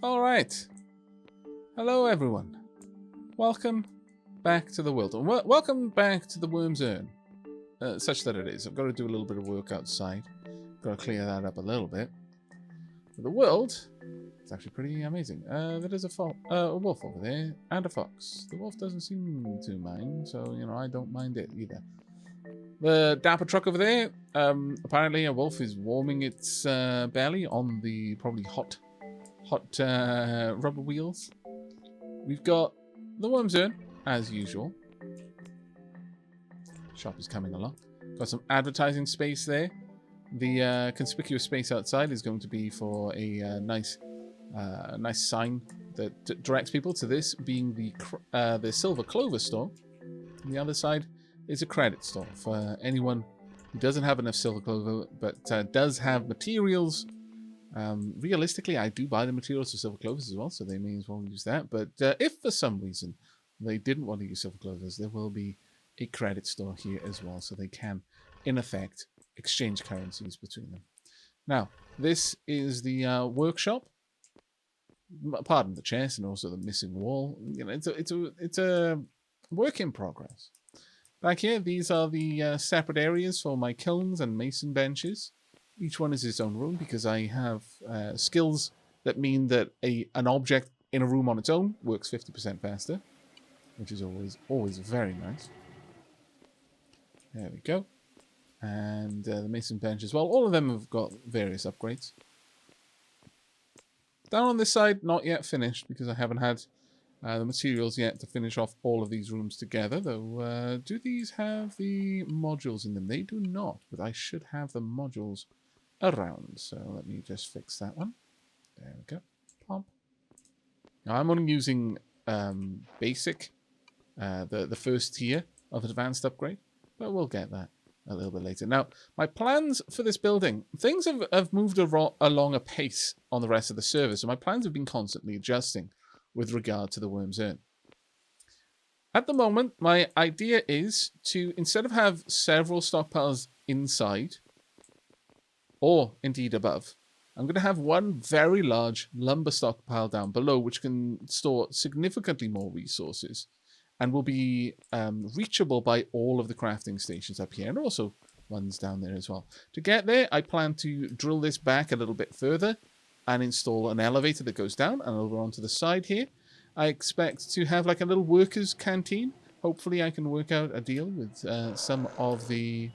All right. Hello, everyone. Welcome back to the world. And welcome back to the Worm's Urn. Such that it is. I've got to do a little bit of work outside. Got to clear that up a little bit. But the world, it's actually pretty amazing. There is a wolf over there and a fox. The wolf doesn't seem to mind, so, you know, I don't mind it either. The dapper truck over there, apparently a wolf is warming its belly on the probably hot rubber wheels. We've got the Worm's Urn, as usual. Shop is coming along. Got some advertising space there. The conspicuous space outside is going to be for a nice sign that directs people to this being the Silver Clover store. On the other side is a credit store for anyone who doesn't have enough Silver Clover but does have materials. Realistically, I do buy the materials for Silver Clovers as well, so they may as well use that. But if for some reason they didn't want to use Silver Clovers, there will be a credit store here as well, so they can, in effect, exchange currencies between them. Now, this is the workshop. Pardon the chest and also the missing wall. You know, it's a work in progress. Back here, these are the separate areas for my kilns and mason benches. Each one is its own room because I have skills that mean that an object in a room on its own works 50% faster, which is always very nice. There we go. And the mason bench as well. All of them have got various upgrades. Down on this side, not yet finished because I haven't had the materials yet to finish off all of these rooms together. Though, do these have the modules in them? They do not, but I should have the modules around. So let me just fix that one. There we go. Pump. Now I'm only using basic, the first tier of advanced upgrade, but we'll get that a little bit later. Now, my plans for this building, things have moved along a pace on the rest of the server, so my plans have been constantly adjusting with regard to the Worm's Urn. At the moment, my idea is to, instead of have several stockpiles inside, or indeed above, I'm going to have one very large lumber stockpile down below, which can store significantly more resources and will be reachable by all of the crafting stations up here, and also ones down there as well. To get there, I plan to drill this back a little bit further and install an elevator that goes down and over onto the side here. I expect to have like a little workers' canteen. Hopefully I can work out a deal with some of the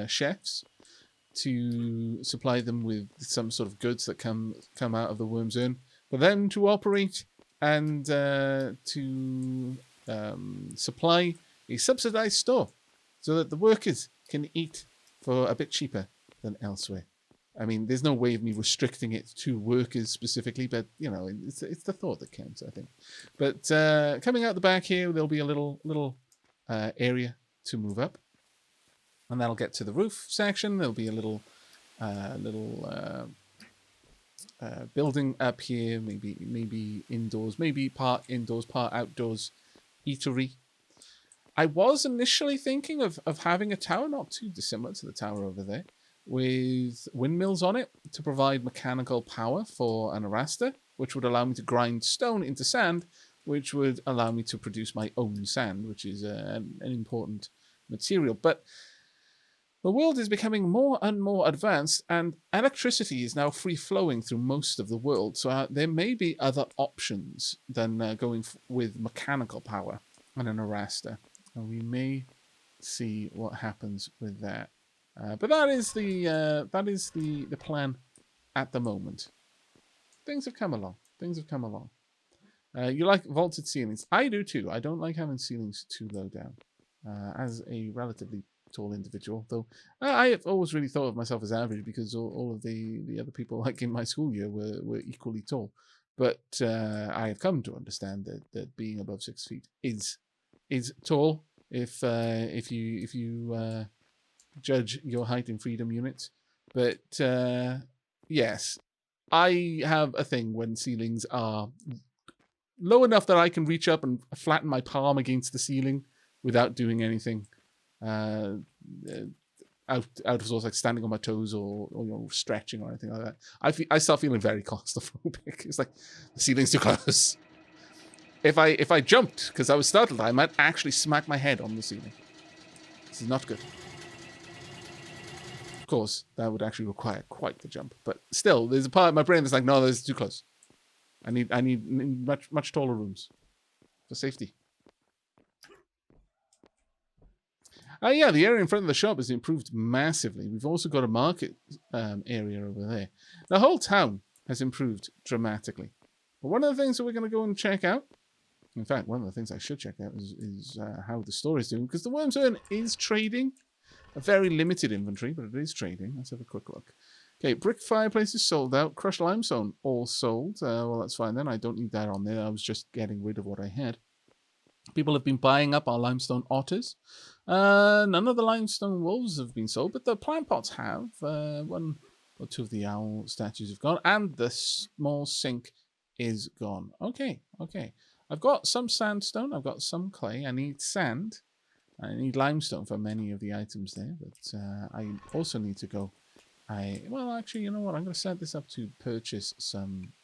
chefs to supply them with some sort of goods that come out of the Worm's Urn, for them to operate and to supply a subsidized store so that the workers can eat for a bit cheaper than elsewhere. I mean, there's no way of me restricting it to workers specifically, but, you know, it's the thought that counts, I think. But coming out the back here, there'll be a little area to move up. And that'll get to the roof section. There'll be a little building up here, maybe indoors, maybe part indoors, part outdoors eatery. I was initially thinking of having a tower not too dissimilar to the tower over there, with windmills on it to provide mechanical power for an arraster, which would allow me to grind stone into sand, which would allow me to produce my own sand, which is an important material. But the world is becoming more and more advanced, and electricity is now free-flowing through most of the world, so there may be other options than going with mechanical power and an arraster. And we may see what happens with that. But that is the plan at the moment. Things have come along. You like vaulted ceilings. I do too. I don't like having ceilings too low down. As a relatively tall individual, though I have always really thought of myself as average because all of the other people like in my school year were equally tall. But I have come to understand that being above 6 feet is tall if you judge your height in freedom units. But yes, I have a thing when ceilings are low enough that I can reach up and flatten my palm against the ceiling without doing anything. out of sorts, like standing on my toes or stretching or anything like that. I start feeling very claustrophobic. It's like the ceiling's too close. If I jumped because I was startled, I might actually smack my head on the ceiling. This is not good. Of course, that would actually require quite the jump, but still, there's a part of my brain that's like, no, this is too close. I need much taller rooms for safety. Yeah, the area in front of the shop has improved massively. We've also got a market area over there. The whole town has improved dramatically. But one of the things that we're going to go and check out, in fact, one of the things I should check out is how the store is doing, because the Worm's Urn is trading. A very limited inventory, but it is trading. Let's have a quick look. Okay, brick fireplace is sold out. Crushed limestone, all sold. Well, that's fine then. I don't need that on there. I was just getting rid of what I had. People have been buying up our limestone otters. None of the limestone wolves have been sold, but the plant pots have. One or two of the owl statues have gone, and the small sink is gone. Okay. I've got some sandstone. I've got some clay. I need sand. I need limestone for many of the items there, but I also need to go. Well, actually, you know what? I'm going to set this up to purchase some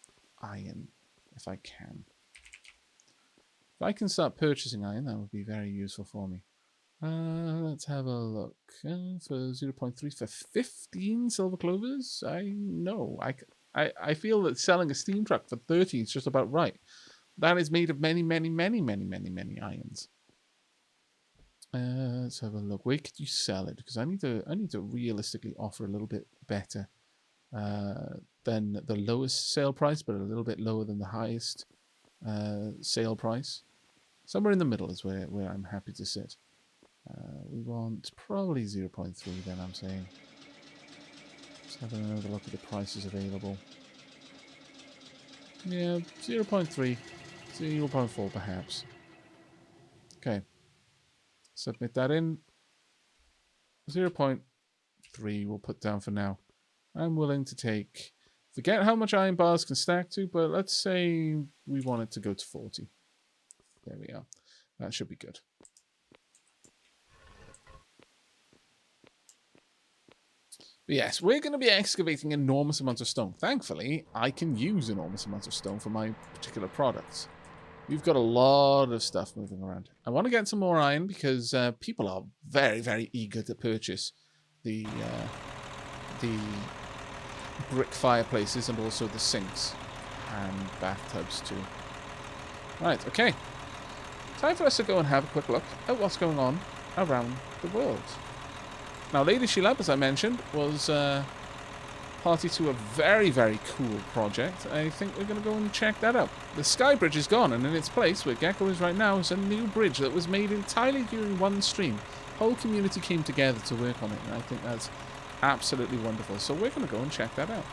iron, if I can. If I can start purchasing iron, that would be very useful for me. Let's have a look. For 0.3 for 15 silver clovers? I feel that selling a steam truck for 30 is just about right. That is made of many irons. Let's have a look. Where could you sell it? Because I need to realistically offer a little bit better than the lowest sale price, but a little bit lower than the highest sale price. Somewhere in the middle is where I'm happy to sit. We want probably 0.3 then, I'm saying. Just having another look at the prices available. Yeah, 0.3, 0.4 perhaps. Okay. Submit that in. 0.3 we'll put down for now. I'm willing to take... Forget how much iron bars can stack to, but let's say we want it to go to 40. There we are. That should be good. But yes, we're going to be excavating enormous amounts of stone. Thankfully, I can use enormous amounts of stone for my particular products. We've got a lot of stuff moving around. I want to get some more iron because people are very eager to purchase the brick fireplaces and also the sinks and bathtubs too. Right, okay. Time for us to go and have a quick look at what's going on around the world. Now, Lady Shilab, as I mentioned, was party to a very cool project. I think we're going to go and check that out. The Sky Bridge is gone, and in its place, where Gecko is right now, is a new bridge that was made entirely during one stream. The whole community came together to work on it, and I think that's absolutely wonderful. So we're going to go and check that out.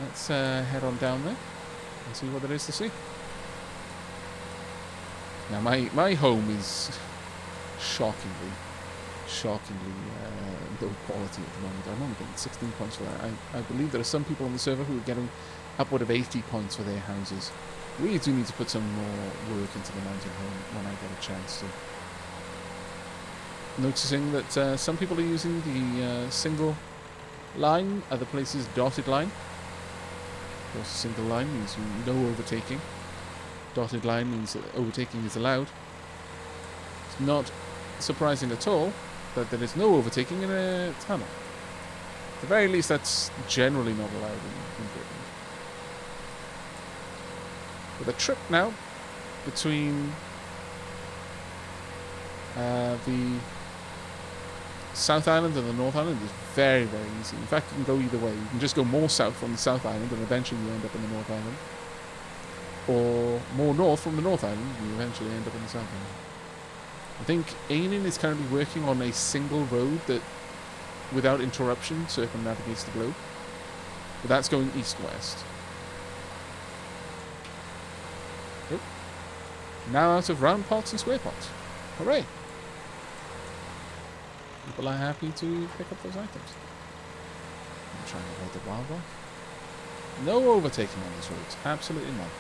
Let's head on down there and see what there is to see. Now, my home is shockingly low quality at the moment. I'm only getting 16 points for that. I believe there are some people on the server who are getting upward of 80 points for their houses. We do need to put some more work into the mountain home when I get a chance to. Noticing that some people are using the single line, other places dotted line. Of course, single line means no overtaking. Dotted line means that overtaking is allowed. It's not surprising at all that there is no overtaking in a tunnel. At the very least, that's generally not allowed in Britain. But the trip now between the South Island and the North Island is very easy. In fact, you can go either way. You can just go more south from the South Island and eventually you end up in the North Island. Or more north from the North Island and you eventually end up in the South Island. I think Ainin is currently working on a single road that, without interruption, circumnavigates the globe. But that's going east-west. Oh. Now out of round pots and square pots. Hooray! People are happy to pick up those items. I'm trying to avoid the wildlife. No overtaking on these roads. Absolutely none.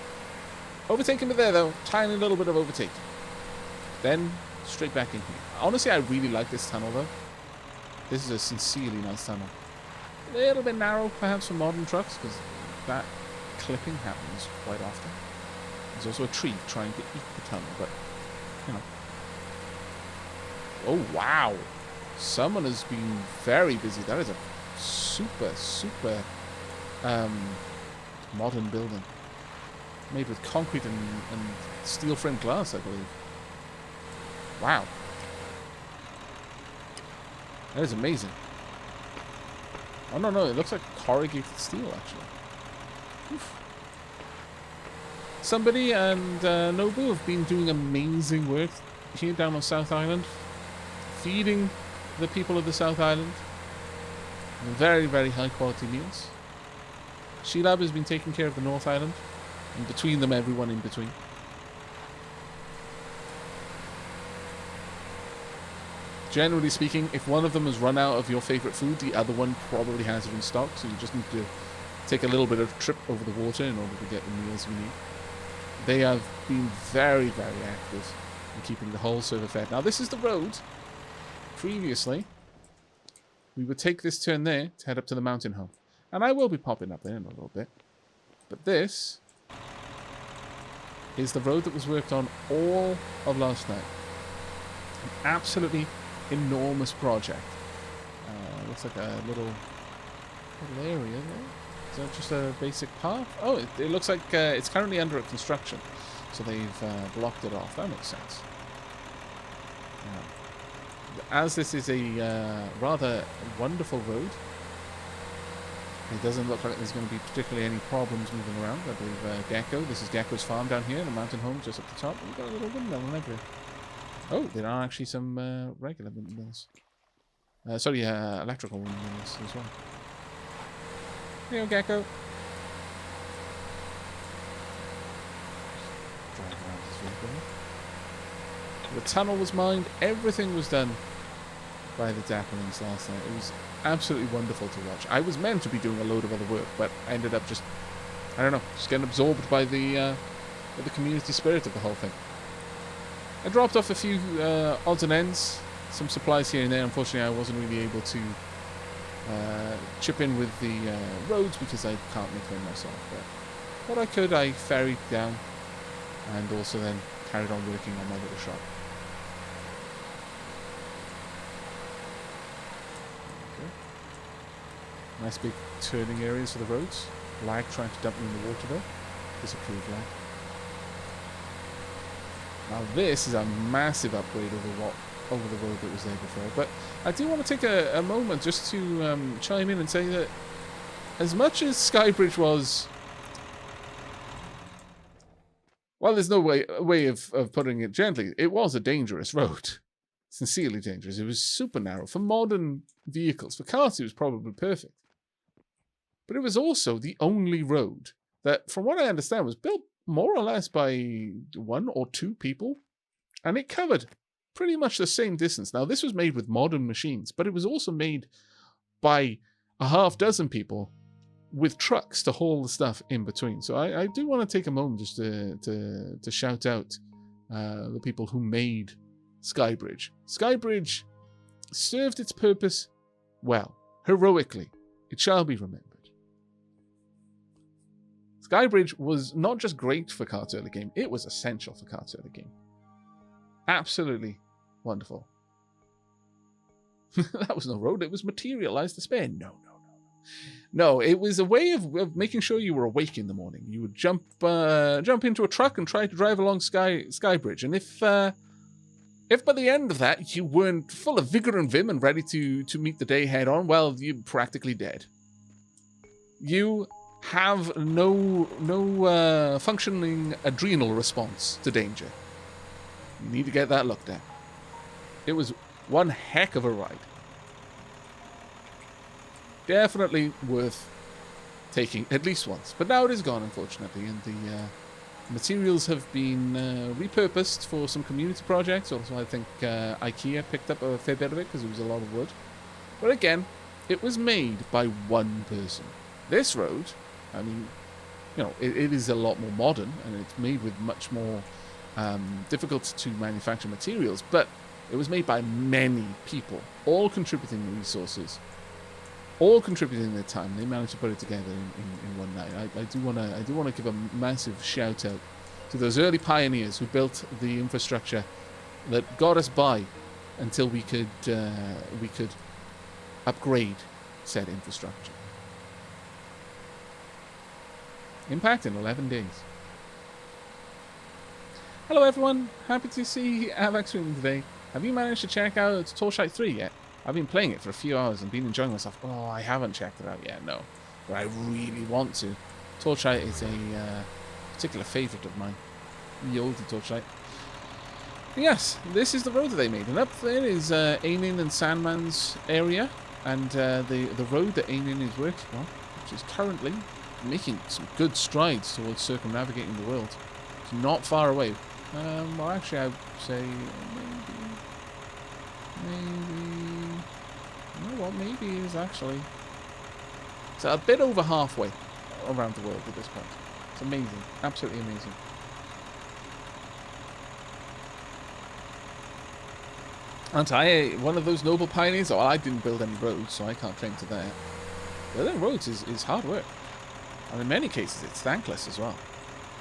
Overtaking me there, though. Tiny little bit of overtaking. Then straight back in here. Honestly, I really like this tunnel, though. This is a sincerely nice tunnel. A little bit narrow, perhaps, for modern trucks, because that clipping happens quite often. There's also a tree trying to eat the tunnel, but, you know. Oh, wow. Someone has been very busy. That is a super, super modern building. Made with concrete and steel frame glass, I believe. Wow. That is amazing. Oh, no, it looks like corrugated steel, actually. Oof. Somebody and Nobu have been doing amazing work here down on South Island. Feeding the people of the South Island very, very high quality meals. Sheilab has been taking care of the North Island. And between them, everyone in between. Generally speaking, if one of them has run out of your favorite food, the other one probably has it in stock, so you just need to take a little bit of a trip over the water in order to get the meals you need. They have been very, very active in keeping the whole server fed. Now, this is the road. Previously, we would take this turn there to head up to the mountain home. And I will be popping up there in a little bit. But this is the road that was worked on all of last night. An absolutely enormous project. Looks like a little area there. Is that just a basic path? Oh, it looks like it's currently under construction. So they've blocked it off. That makes sense. As this is a rather wonderful road, it doesn't look like there's going to be particularly any problems moving around. I believe Gecko, this is Gecko's farm down here, the mountain home just up the top. We've got a little windmill and everything. Oh, there are actually some regular windmills. Sorry, electrical windmills as well. Here, Gecko. Drive around this vehicle. The tunnel was mined. Everything was done by the dapperlings last night. It was absolutely wonderful to watch. I was meant to be doing a load of other work, but I ended up just, I don't know, just getting absorbed by the community spirit of the whole thing. I dropped off a few odds and ends, some supplies here and there. Unfortunately, I wasn't really able to chip in with the roads because I can't make them myself. But what I could, I ferried down and also then carried on working on my little shop. Okay. Nice big turning areas for the roads. Lag trying to dump me in the water though. Disapproved lag. Now this is a massive upgrade over the road that was there before. But I do want to take a moment just to chime in and say that as much as Skybridge was, well, there's no way of putting it gently, it was a dangerous road. Sincerely dangerous. It was super narrow. For modern vehicles, for cars it was probably perfect. But it was also the only road that, from what I understand, was built more or less by one or two people, and it covered pretty much the same distance. Now, this was made with modern machines, but it was also made by a half dozen people with trucks to haul the stuff in between. So I do want to take a moment just to shout out the people who made Skybridge. Skybridge served its purpose well, heroically. It shall be remembered. Skybridge was not just great for Cart's early game, it was essential for Cart's early game. Absolutely wonderful. That was no road, it was materialized despair. No, it was a way of making sure you were awake in the morning. You would jump into a truck and try to drive along Skybridge. And if by the end of that you weren't full of vigor and vim and ready to meet the day head on, well, you're practically dead. You have no functioning adrenal response to danger. You need to get that looked at. It was one heck of a ride. Definitely worth taking at least once. But now it is gone, unfortunately, and the materials have been repurposed for some community projects. Also, I think IKEA picked up a fair bit of it because it was a lot of wood. But again, it was made by one person. This road, I mean, you know, it is a lot more modern, and it's made with much more difficult to manufacture materials, but It was made by many people, all contributing resources, all contributing their time. They managed to put it together in one night. I do want to give a massive shout out to those early pioneers who built the infrastructure that got us by until we could upgrade said infrastructure. Impact in 11 days. Hello everyone, happy to see Aavak streaming today. Have you managed to check out Torchlight 3 yet? I've been playing it for a few hours and been enjoying myself. Oh, I haven't checked it out yet, no. But I really want to. Torchlight is a particular favourite of mine. The oldie Torchlight. Yes, this is the road that they made. And up there is Ainin and Sandman's area. And the road that Ainin is working on, which is currently making some good strides towards circumnavigating the world. It's not far away. Well, actually, I would say maybe. You know what? Maybe is actually. It's a bit over halfway around the world at this point. It's amazing, absolutely amazing. Aren't I one of those noble pioneers? Oh, I didn't build any roads, so I can't claim to that. Building roads is hard work. And in many cases, it's thankless as well.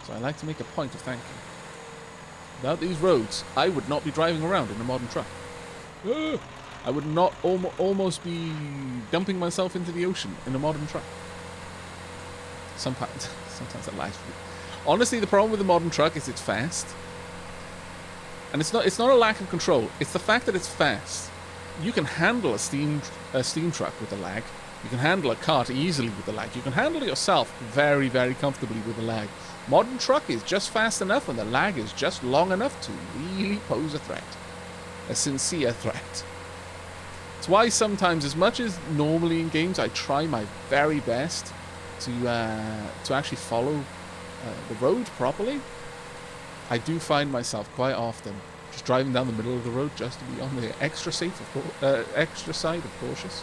So I like to make a point of thanking. Without these roads, I would not be driving around in a modern truck. I would not almost be dumping myself into the ocean in a modern truck. Sometimes that lies. Honestly, the problem with the modern truck is it's fast. And it's not a lack of control. It's the fact that it's fast. You can handle a steam truck with a lag. You can handle a cart easily with the lag. You can handle it yourself very, very comfortably with the lag. Modern truck is just fast enough and the lag is just long enough to really pose a threat. A sincere threat. It's why sometimes, as much as normally in games, I try my very best to actually follow the road properly. I do find myself quite often just driving down the middle of the road just to be on the extra side of cautious.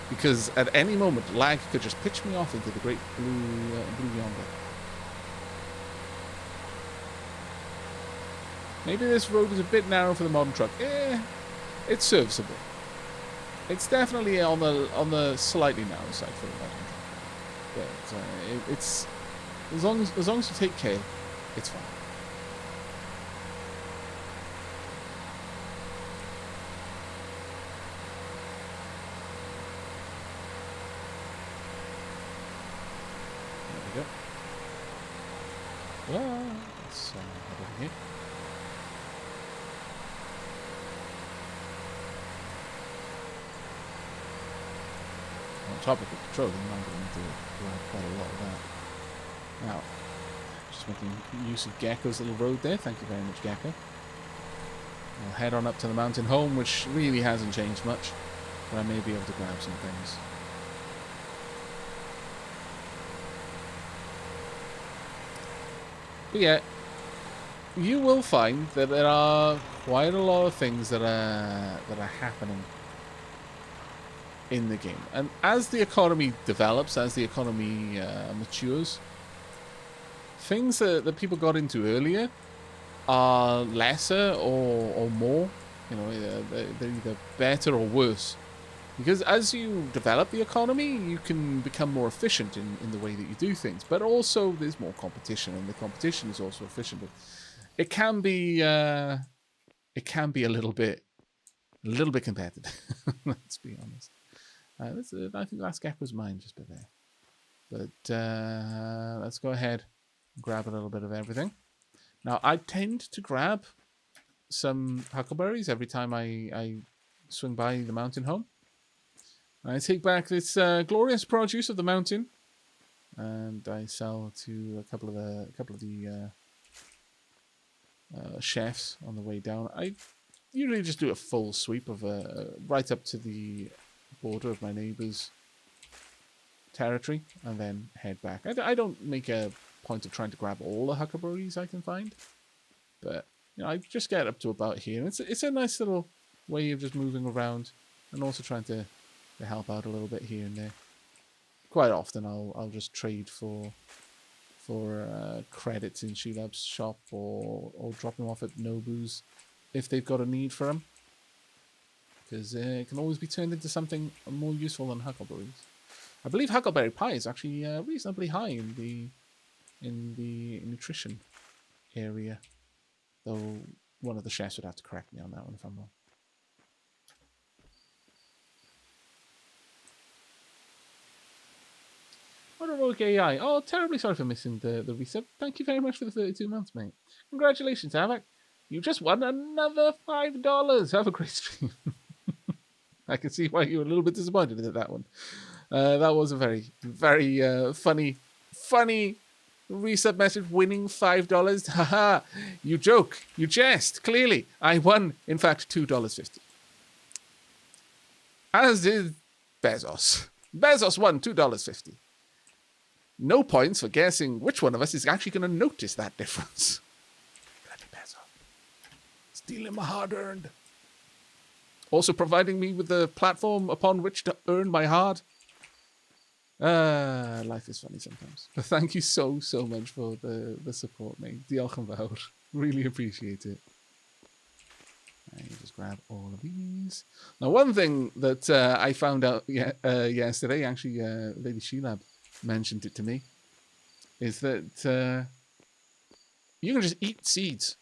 Because at any moment, lag could just pitch me off into the great blue yonder. Maybe this road is a bit narrow for the modern truck. It's serviceable. It's definitely on the slightly narrow side for the modern truck. But it's as long as you take care, it's fine. There we go. Well, let's head over here. On topic of patrolling, I'm going to grab quite a lot of that. Now, just making use of Gecko's little road there. Thank you very much, Gecko. I'll head on up to the mountain home, which really hasn't changed much, but I may be able to grab some things. But yeah, you will find that there are quite a lot of things that are happening in the game, and as the economy develops, as the economy matures, things that people got into earlier are lesser or more. You know, they're either better or worse, because as you develop the economy, you can become more efficient in the way that you do things. But also, there's more competition, and the competition is also efficient. But it can be a little bit competitive. Let's be honest. I think that's Gecko's mine just by there. But let's go ahead and grab a little bit of everything. Now, I tend to grab some huckleberries every time I swing by the mountain home. I take back this glorious produce of the mountain, and I sell to a couple of the chefs on the way down. I usually just do a full sweep of right up to the border of my neighbour's territory, and then head back. I don't make a point of trying to grab all the huckleberries I can find, but you know, I just get up to about here. It's a nice little way of just moving around, and also trying to help out a little bit here and there. Quite often, I'll just trade for credits in Sheelab's shop, or drop them off at Nobu's if they've got a need for them. Because it can always be turned into something more useful than huckleberries. I believe huckleberry pie is actually reasonably high in the nutrition area. Though one of the chefs would have to correct me on that one if I'm wrong. What a rogue AI. Oh, terribly sorry for missing the resub. Thank you very much for the 32 months, mate. Congratulations, Aavak. You just won another $5. Have a great stream. I can see why you were a little bit disappointed at that one. That was a very, very funny resub message. Winning $5. Haha. You joke. You jest. Clearly. I won, in fact, $2.50. As did Bezos. Bezos won $2.50. No points for guessing which one of us is actually going to notice that difference. Bloody Bezos. Stealing my hard-earned. Also providing me with the platform upon which to earn my hard. Life is funny sometimes. But thank you so much for the support, mate. Diolch yn fawr. Really appreciate it. And you just grab all of these. Now, one thing that I found out yesterday, actually, Lady Sheelab mentioned it to me, is that you can just eat seeds.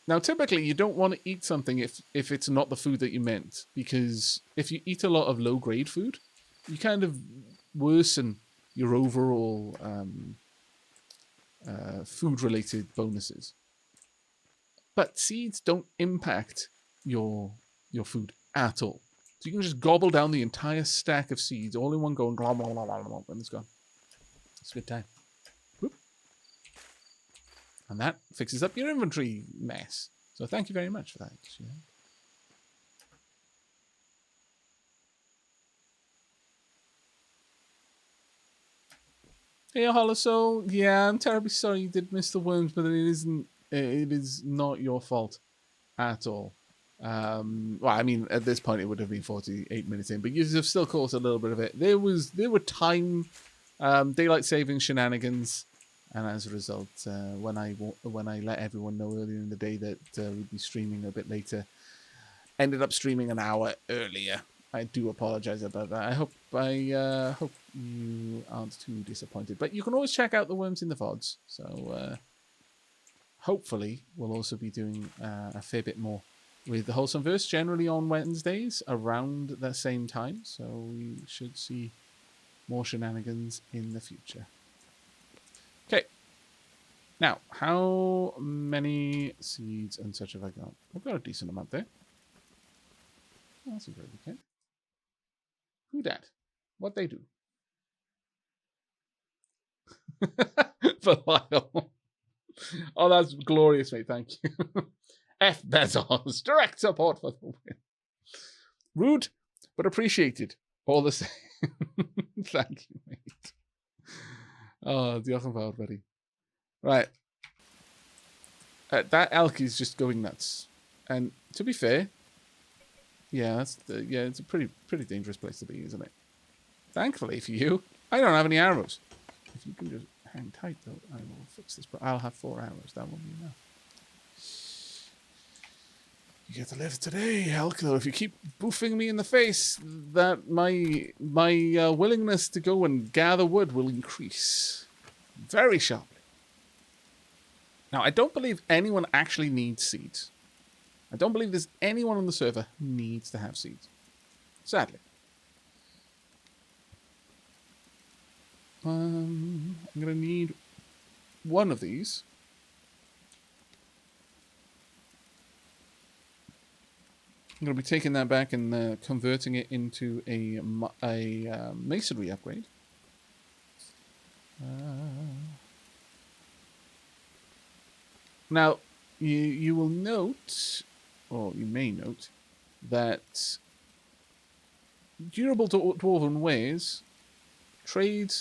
Now, typically, you don't want to eat something if it's not the food that you meant, because if you eat a lot of low-grade food, you kind of worsen your overall food-related bonuses. But seeds don't impact your food at all. So you can just gobble down the entire stack of seeds all in one go and glom, glom, glom, glom, glom, and it's gone. It's a good time. Whoop. And that fixes up your inventory mess. So thank you very much for that. Hey, Holosoul. Yeah, I'm terribly sorry you did miss the worms, but it is not your fault at all. Well, I mean, at this point it would have been 48 minutes in, but you have still caught a little bit of it. There were time daylight saving shenanigans, and as a result, when I let everyone know earlier in the day that we'd be streaming a bit later, ended up streaming an hour earlier. I do apologize about that. I hope you aren't too disappointed. But you can always check out the worms in the VODs. So hopefully we'll also be doing a fair bit more with the Wholesome Verse, generally on Wednesdays around the same time. So we should see more shenanigans in the future. Okay. Now, how many seeds and such have I got? I've got a decent amount there. Oh, that's a very good. Who dat? What they do? Belial. Oh, that's glorious, mate. Thank you. F. Bezos. Direct support for the win. Rude, but appreciated. All the same. Thank you, mate. Oh, diolch yn fawr, buddy. Right. That elk is just going nuts. And to be fair, yeah, it's a pretty dangerous place to be, isn't it? Thankfully for you, I don't have any arrows. If you can just hang tight, though, I will fix this. But I'll have 4 arrows. That won't be enough. You get to live today, elk. Though, if you keep boofing me in the face, that my willingness to go and gather wood will increase very sharply. Now, I don't believe anyone actually needs seeds. I don't believe there's anyone on the server who needs to have seeds. Sadly. I'm going to need one of these. I'm going to be taking that back and converting it into a masonry upgrade. Now, you will note, or you may note, that durable dwarven wares trade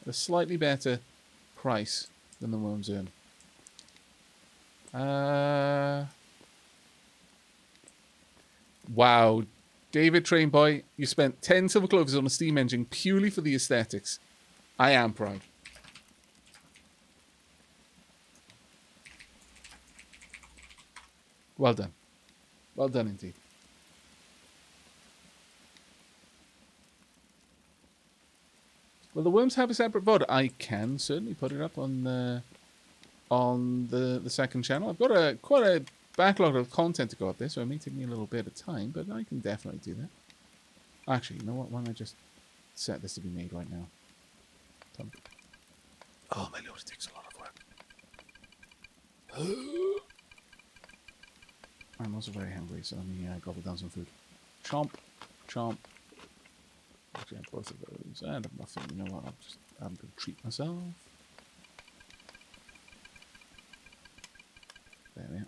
at a slightly better price than the worms earn. Wow, David Trainboy, you spent 10 silver clovers on a steam engine purely for the aesthetics. I am proud. Well done. Well done indeed. Will the worms have a separate VOD? I can certainly put it up on the second channel. I've got quite a backlog of content to go up there, so it may take me a little bit of time, but I can definitely do that. Actually, you know what? Why don't I just set this to be made right now? Oh, my lord, it takes a lot of work. I'm also very hungry, so let me gobble down some food. Chomp, chomp. Actually, I have both of those. And a muffin. You know what? I'm going to treat myself. There we are.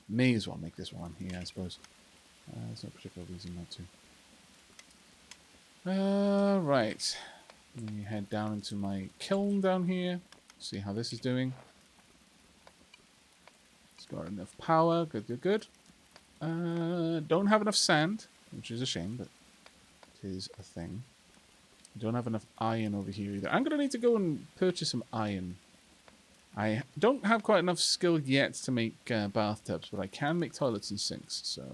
May as well make this one here, I suppose. There's no particular reason not to. Right. Let me head down into my kiln down here. See how this is doing. It's got enough power. Good, good, good. Don't have enough sand, which is a shame, but it is a thing. Don't have enough iron over here either. I'm going to need to go and purchase some iron. I don't have quite enough skill yet to make bathtubs, but I can make toilets and sinks. So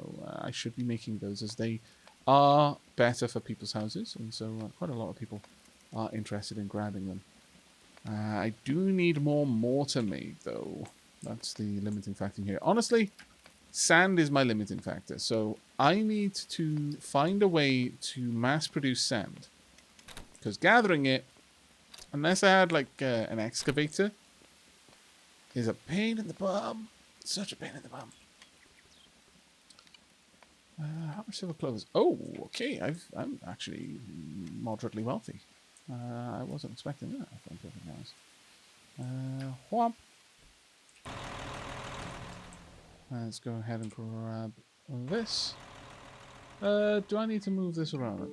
I should be making those, as they are better for people's houses. And so quite a lot of people are interested in grabbing them. I do need more mortar made, though. That's the limiting factor here. Honestly, sand is my limiting factor. So I need to find a way to mass produce sand. Because gathering it, unless I had like an excavator, is a pain in the bum. Such a pain in the bum. How much silver clovers? Oh, okay. I'm actually moderately wealthy. I wasn't expecting that. If I'm perfectly honest. Whomp. Let's go ahead and grab this. Do I need to move this around?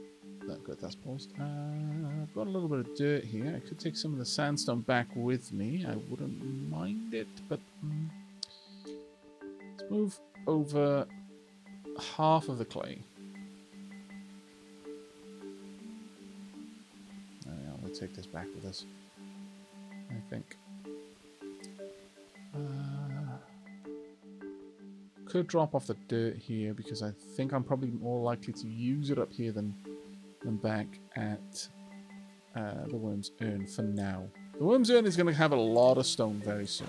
No, good, that's paused. I've got a little bit of dirt here. I could take some of the sandstone back with me. I wouldn't mind it, but let's move over half of the clay. We'll take this back with us, I think. Could drop off the dirt here because I think I'm probably more likely to use it up here than back at the worm's urn for now. The worm's urn is going to have a lot of stone very soon.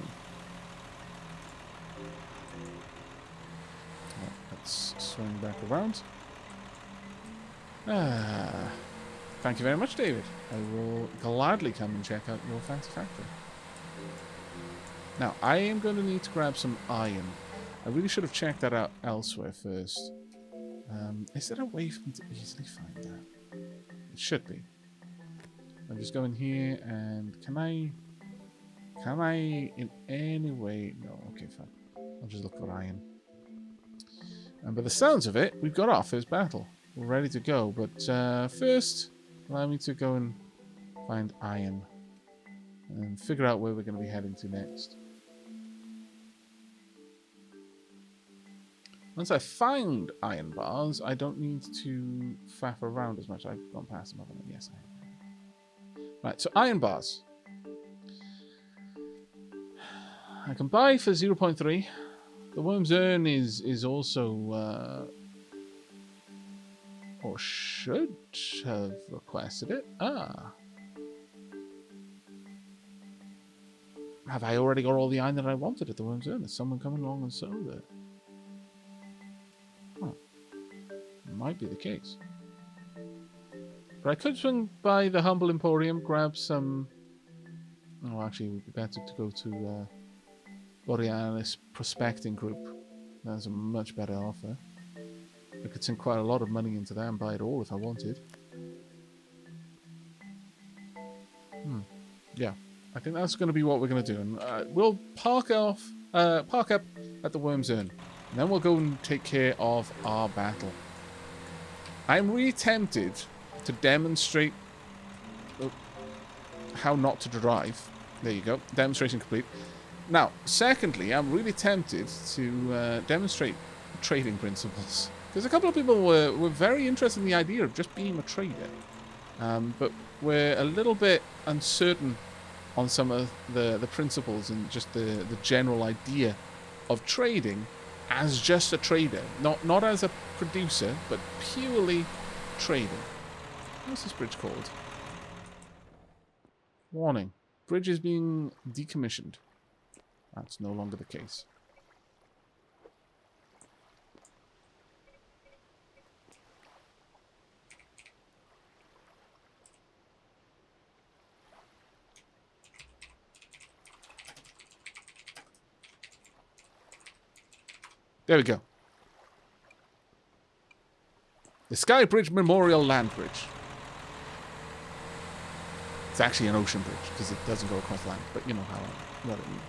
Right, let's swing back around. Thank you very much, David. I will gladly come and check out your fancy factory. Now, I am going to need to grab some iron. I really should have checked that out elsewhere first. Is there a way for me to easily find that? It should be. I'll just go in here and can I in any way? No, okay, fine. I'll just look for iron. And by the sounds of it, we've got our first battle. We're ready to go, but first, allow me to go and find iron and figure out where we're going to be heading to next. Once I find iron bars, I don't need to faff around as much. I've gone past them, haven't I? Yes, I have. Right, so iron bars. I can buy for 0.3. The worm's urn is also, or should have requested it. Have I already got all the iron that I wanted at the worm's urn? Is someone coming along and sold it? Might be the case. But I could swing by the Humble Emporium, grab some... Oh, actually, it would be better to go to Borealis Prospecting Group. That's a much better offer. I could sink quite a lot of money into that and buy it all if I wanted. Yeah, I think that's going to be what we're going to do. And we'll park up at the Worm's Urn. And then we'll go and take care of our battle. I'm really tempted to demonstrate how not to drive. There you go. Demonstration complete. Now, secondly, I'm really tempted to demonstrate trading principles. Because a couple of people were very interested in the idea of just being a trader. But we're a little bit uncertain on some of the principles and just the general idea of trading. as just a trader. Not as a producer, but purely trader. What's this bridge called? Warning. Bridge is being decommissioned. That's no longer the case. There we go. The Skybridge Memorial Land Bridge. It's actually an ocean bridge because it doesn't go across land, but you know what I mean.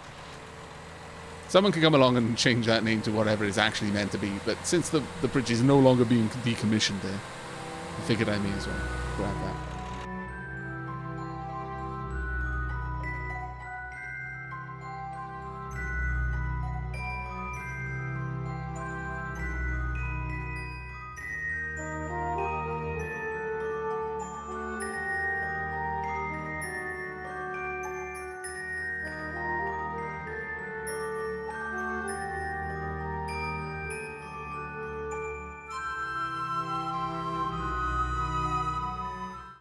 Someone can come along and change that name to whatever it's actually meant to be, but since the bridge is no longer being decommissioned there, I figured I may as well grab that.